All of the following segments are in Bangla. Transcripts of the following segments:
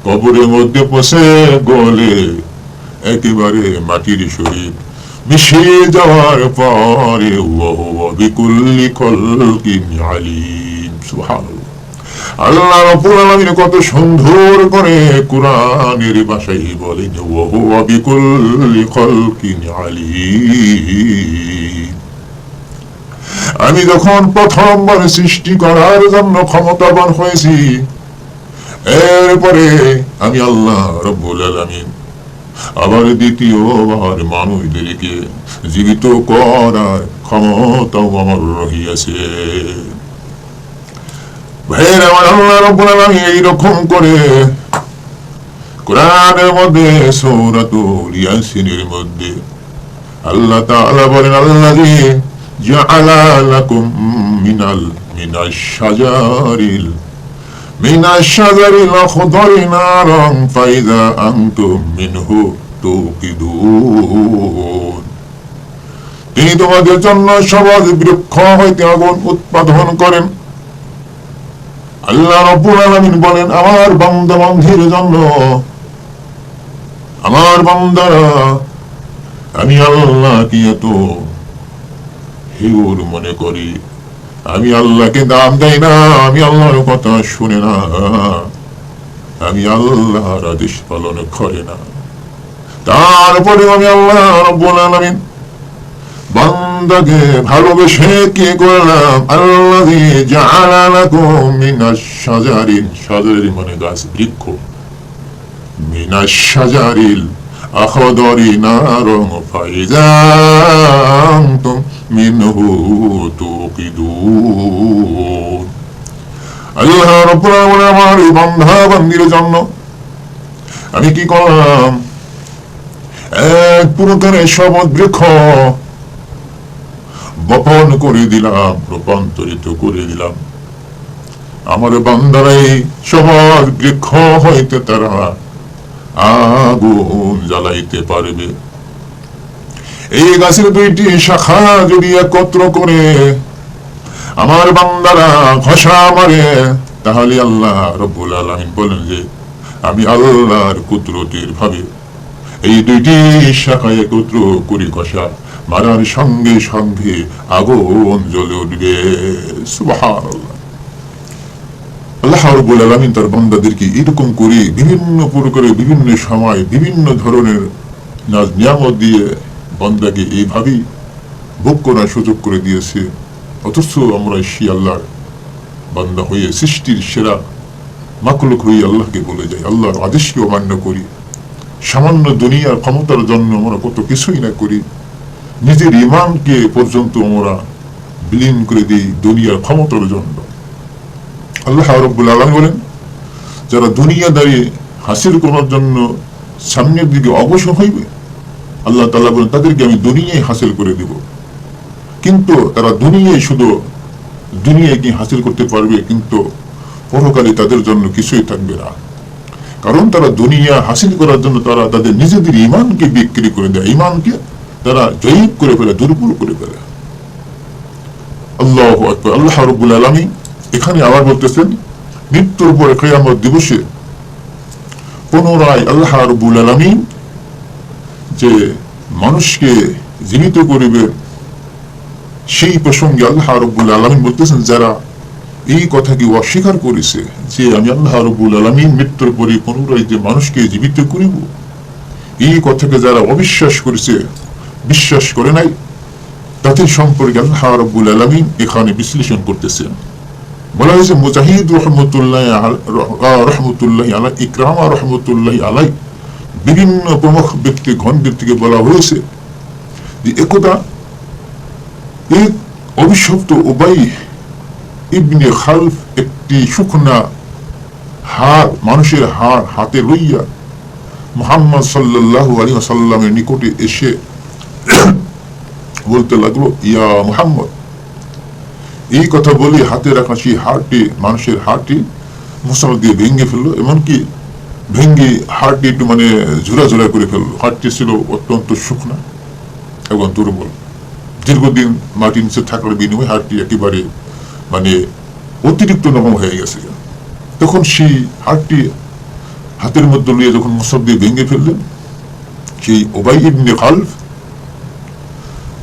কবরের মধ্যে পচে গলে একেবারে মাটির শরীর মিশে যাওয়ার পরে ওয়া বিকুল্লি খালকিন আলিম। সুবহানাল্লাহ। আল্লাহ রাব্বুল আলামিন কত সুন্দর করে কোরআনের ভাষায় বলেন ওয়া বিকুল্লি খালকিন আলিম। আমি যখন প্রথমবার সৃষ্টি করার জন্য ক্ষমতাবান হয়েছি, এরপরে আমি আল্লাহ রাব্বুল আলামিন আবার দ্বিতীয়বার মানুষদেরকে জীবিত করার ক্ষমতাও আমার রহিয়াছে। ভাইয়ের আমার, আল্লাহ রাব্বুল আলামিন এইরকম করে কোরআনের মধ্যে সূরাতুল ইয়াসিনের মধ্যে আল্লাহ তাআলা বলেন আল্লাযী জাআলা লাকুম মিনাশ শাজারিল আখদারি নারান ফাইযা আনতুম মিনহু তুকিদুন। তিনি তোমাদের জন্য সবুজ বৃক্ষ হইতে আগুন উৎপাদন করেন। আল্লাহ রাব্বুল আলামিন বলেন আমার বান্দা বান্দীর জন্য, আমার বান্দারা, আমি আল্লাহ কি এত হিউর মনে করি? আমি আল্লাহকে দাম দেই না, আমি আল্লাহর কথা শুনে না, আমি আল্লাহর আদেশ পালন করে না। তারপরে আমি আল্লাহ রাব্বুল আলামিন বান্দাকে ভালোবেসে কি করলাম? আল্লাযী জাআলা লাকুম মিনাশ শাজারিল মানে গাছ বৃক্ষ, মিনাশ শাজারিল আখদারি নারান ফাইযা আনতুম মিনহু তুকিদুন। আল্লাহ রাব্বুল আলামিন আমার বান্দা বান্দীর জন্য আমি কি করলাম? এক প্রকারের সবুজ বৃক্ষ বপন করে দিলাম, রূপান্তরিত করে দিলাম। আমার বান্দারাই সবুজ বৃক্ষ হইতে তারা আগুন জ্বালাইতে পারবে। এই গাছের দুইটি শাখা যদি একত্র করে আমার বান্দারা ঘষা মারে, তাহলে আল্লাহ রাব্বুল আলামিন বলেন যে আমি আল্লাহর কুদরতের ভাবে এই দুইটি শাখা একত্র করে ঘষা মারার সঙ্গে সঙ্গে আগুন জ্বলে উঠবে। সুবহানাল্লাহ। আল্লাহ রাব্বুল আলামিন তার বান্দাদেরকে এরকম করে বিভিন্ন প্রকারে বিভিন্ন সময় বিভিন্ন ধরনের নিয়ামত দিয়ে বান্দাকে এইভাবেই ভোগ করার সুযোগ করে দিয়েছে। অথচ আমরা সেই আল্লাহর বান্দা হয়ে সৃষ্টির সেরা মাখলুক হয়ে আল্লাহকে বলে যাই, আল্লাহর আদেশকে অমান্য করি। সামান্য দুনিয়ার ক্ষমতার জন্য আমরা কত কিছুই না করি, নিজের ঈমানকে পর্যন্ত আমরা বিলীন করে দিই দুনিয়ার ক্ষমতার জন্য। আল্লাহ রাব্বুল আলামিন বলেন যারা দুনিয়াদারি হাসিল করার জন্য সামনের দিকে অগ্রসর হইবে, আল্লাহ তাআলা বলেন তাদেরকে আমি দুনিয়ায় হাসিল করে দিব। কিন্তু তারা দুনিয়ায় শুধু দুনিয়ায় কি হাসিল করতে পারবে, কিন্তু পরকালে তাদের জন্য কিছুই থাকবে না। কারণ তারা দুনিয়া হাসিল করার জন্য তারা তাদের নিজেদের ঈমানকে বিক্রি করে দেয়, ঈমানকে তারা জয়ীব করে ফেলে, দুর্বল করে ফেলে। আল্লাহু আকবার। আল্লাহ রাব্বুল আলামিন এখানে আবার বলতেছেন মৃত্যুর পরে কিয়ামত দিবসে পুনরায় আল্লাহ রাব্বুল আলামিন যে মানুষকে জীবিত করিবে, সেই প্রসঙ্গে আল্লাহ রাব্বুল আলামিন বলতেছেন যারা এই কথাকে অস্বীকার করেছে যে আমি আল্লাহ রাব্বুল আলামিন মৃত্যুর পরে পুনরায় যে মানুষকে জীবিত করিব, এই কথাকে যারা অবিশ্বাস করেছে, বিশ্বাস করে নাই, তাদের সম্পর্কে আল্লাহ রাব্বুল আলামিন এখানে বিশ্লেষণ করতেছেন। বলা হয়েছে মুজাহিদ রহমতুল্লাহ আলাই, ইকরামা রহমতুল্লাহ আলাই, বিভিন্ন প্রমুখ ব্যক্তি গণদের থেকে বলা হয়েছে যে একদা এক অভিশপ্ত উবাই ইবনে খালফ একটি শুকনা হাড়, মানুষের হাড় হাতে লইয়া মুহাম্মদ সাল্লাল্লাহু আলাইহি ওয়াসাল্লামের নিকটে এসে বলতে লাগলো, ইয়া মুহাম্মদ, এই কথা বলি হাতে রাখা সেই হাড়টি, মানুষের হাড়টি মুসাল দিয়ে ভেঙে ফেললো, এমনকি ভেঙে হাড়টি একটু মানে ঝুরা ঝুরা করে ফেললো। হাড়টি ছিল অত্যন্ত শুকনা এবং দুর্বল, দীর্ঘদিন মাটির নিচে থাকার বিনিময়ে হাড়টি একেবারে মানে অতিরিক্ত নরম হয়ে গেছে। তখন সেই হাতের মধ্যে নিয়ে যখন মুসহাফ দিয়ে ভেঙে ফেললেন সেই উবাই ইবনে খালফ,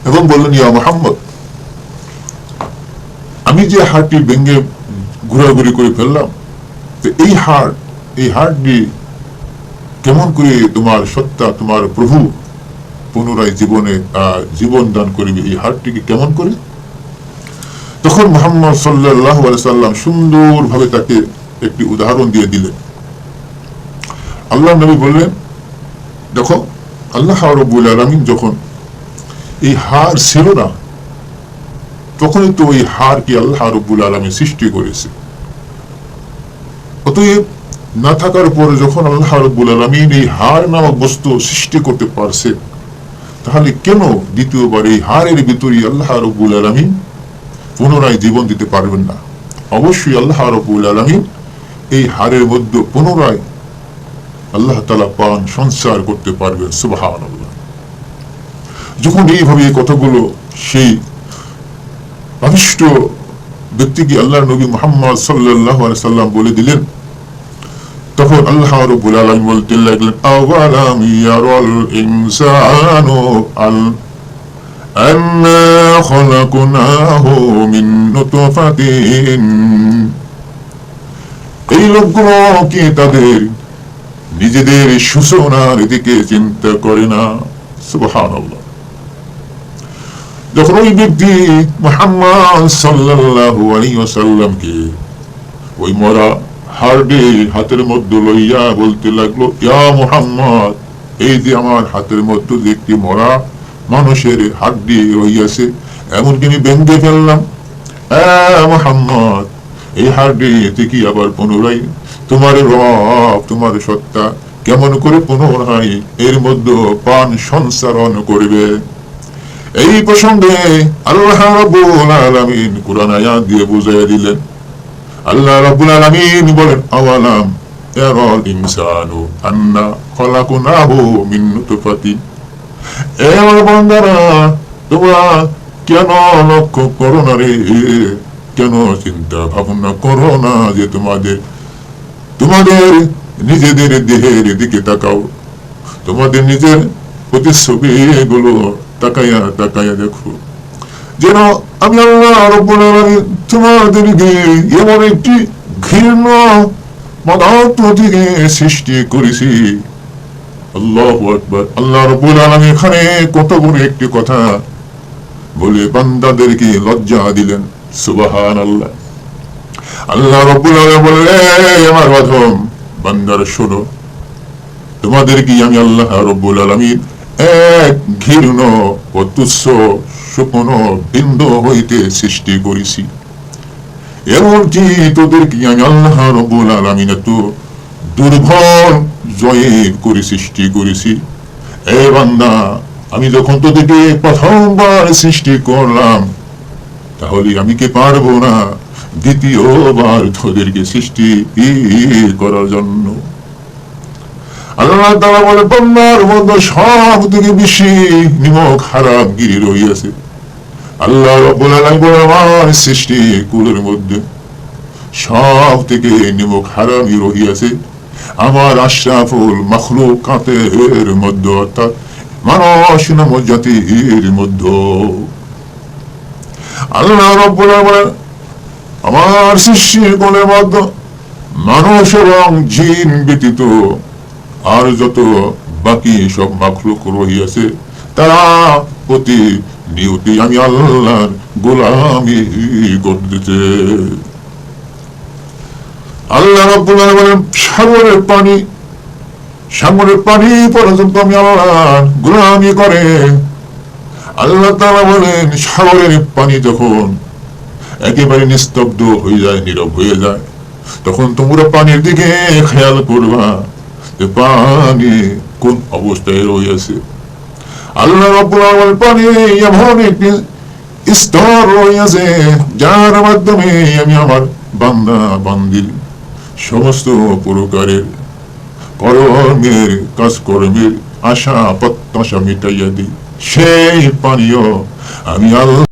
এবং বললেন, ইয়া মুহাম্মদ, আমি যে হাড়টি ভেঙে ঘোরাঘুরি করে ফেললাম, তো এই হাড় দিয়ে কেমন করে তোমার সত্তা, তোমার প্রভু পুনরায় জীবন দান করবে, এই হাড়টিকে কেমন করে? তখন মুহাম্মদ সাল্লাল্লাহু আলাইহি সাল্লাম সুন্দরভাবে তাকে একটি উদাহরণ দিয়ে দিলেন। আল্লাহ নবী বললেন, দেখো, আল্লাহ রাব্বুল আলামিন যখন এই হাড় ছিল না, তখনই তো ওই হাড়কে আল্লাহ রাব্বুল আলামিন সৃষ্টি করেছে। অতএব না থাকার পরে যখন আল্লাহ রাব্বুল আলামিন এই হাড় নামক বস্তু সৃষ্টি করতে পারছে, তাহলে কেন দ্বিতীয়বার এই হাড়ের ভিতরে আল্লাহ রাব্বুল আলামিন পুনরায় জীবন দিতে পারবেন না? অবশ্যই আল্লাহ রাব্বুল আলামিন এই হাড়ের মধ্যে পুনরায় আল্লাহ তাআলা প্রাণ সঞ্চার করতে পারবেন। সুবহানাল্লাহ। যখন এইভাবে এই কথাগুলো সেই পাপিষ্ঠ ব্যক্তিকে আল্লাহর নবী মুহাম্মদ সাল্লাল্লাহু আলাইহি সাল্লাম বলে দিলেন, তখন আল্লাহ রাব্বুল আলামিন বলতে লাগলেন, আওয়ালাম ইয়ারাল ইনসানু আন্না খলাকনাহু মিন নুতফাতিন। এই লোকগুলো কি তাদের নিজেদের সূচনার দিকে চিন্তা করে না? সুবহানাল্লাহ। যখন ওই ব্যক্তি মুহাম্মদ সাল্লাল্লাহু আলাইহি ওয়াসাল্লামকে ওই মরা হাড়টি হাতের মধ্যে লইয়া বলতে লাগলো, ইয়া মুহাম্মদ, এই যে আমার হাতের মধ্যে যে একটি মরা মানুষের হাড়টি রইয়াছে, এমনকি আমি ভেঙে ফেললাম, মুহাম্মদ, এই হাড়টি থেকে আবার পুনরায় তোমার রব, তোমার সত্তা কেমন করে পুনরায় এর মধ্যে প্রাণ সঞ্চারণ করবে? এই প্রসঙ্গে আল্লাহ রাব্বুল আলামিন কুরআন আয়াত দিয়ে বুঝিয়ে দিলেন। আল্লাহ রাব্বুল আলামিন বলেন, আওয়ালাম ইয়ারাল ইনসানু আন্না খলাকনাহু মিন নুতফাতিন। এ আমার বান্দারা, তোমরা কেন লক্ষ্য করো না রে, কেন চিন্তা ভাবনা করো না যে তোমাদের নিজেদের দেহের দিকে তাকাও, তোমাদের নিজের প্রতিচ্ছবি এগুলো তাকাইয়া তাকাইয়া দেখো, যেন আমি আল্লাহ রাব্বুল আলামিন তোমাদেরকে এমন একটি ঘৃণ্য পদার্থ থেকে সৃষ্টি করেছি। আল্লাহু আকবার। আল্লাহ রাব্বুল আলামিন এখানে কত বড় একটি কথা বলে বান্দাদেরকে লজ্জা দিলেন। সুবহানাল্লাহ। আল্লাহ রাব্বুল আলামিন বললেন, আমার বাঁধন বান্দারা শোনো, তোমাদেরকে আমি আল্লাহ রাব্বুল আলামিন এক ঘৃণ্য ও তুচ্ছ শুকনো বিন্দু হইতে সৃষ্টি করেছি। এমনকি তোদেরকে আমি আল্লাহ রাব্বুল আলামিন এত দুর্বল জয়ীব করে সৃষ্টি করেছি। এ বান্দা, আমি যখন তোদেরকে প্রথমবার সৃষ্টি করলাম, তাহলে আমি কি পারবো না দ্বিতীয়বার তোদেরকে সৃষ্টি করার জন্য? আল্লাহ তাআলা বলে, বান্দার মধ্যে সব থেকে বেশি নিমক হারাম গিরি রইয়াছে। আল্লাহ রাব্বুল আলামিন বলে, আমার সৃষ্টি কুলের মধ্যে সব থেকে নিমক হারামই রহিয়াছে আমার আশরাফুল মাখলুকাতের মধ্যে, অর্থাৎ মানুষ নামক জাতির মধ্যে। আল্লাহ রাব্বুল আলামিন বলেন, আমার সৃষ্টির কুলের মধ্যে মানুষ এবং জিন ব্যতীত আর যত বাকি সব মাখলুক রহিয়াছে, তারা প্রতি নিয়তি আমি আল্লাহর গোলামি করতেছে। আল্লাহ রাব্বুল আলামিন বলেন, সাগরের পানি পর্যন্ত আমি আল্লাহর গোলামি করে। আল্লাহ তাআলা বলেন, সাগরের পানি যখন একেবারে নিস্তব্ধ হয়ে যায়, নীরব হয়ে যায়, তখন তোমরা পানির দিকে খেয়াল করবা যে পানি কোন অবস্থায় রয়েছে। আল্লাহ রাব্বুল আলামিন পানি এমন একটি স্তর রয়েছে যার মাধ্যমে আমি আমার বান্দা বান্দির সমস্ত প্রকারের কাজকর্মের আশা প্রত্যাশা মিটাইয়া দিই। সেই পানীয় আমি আল্লাহ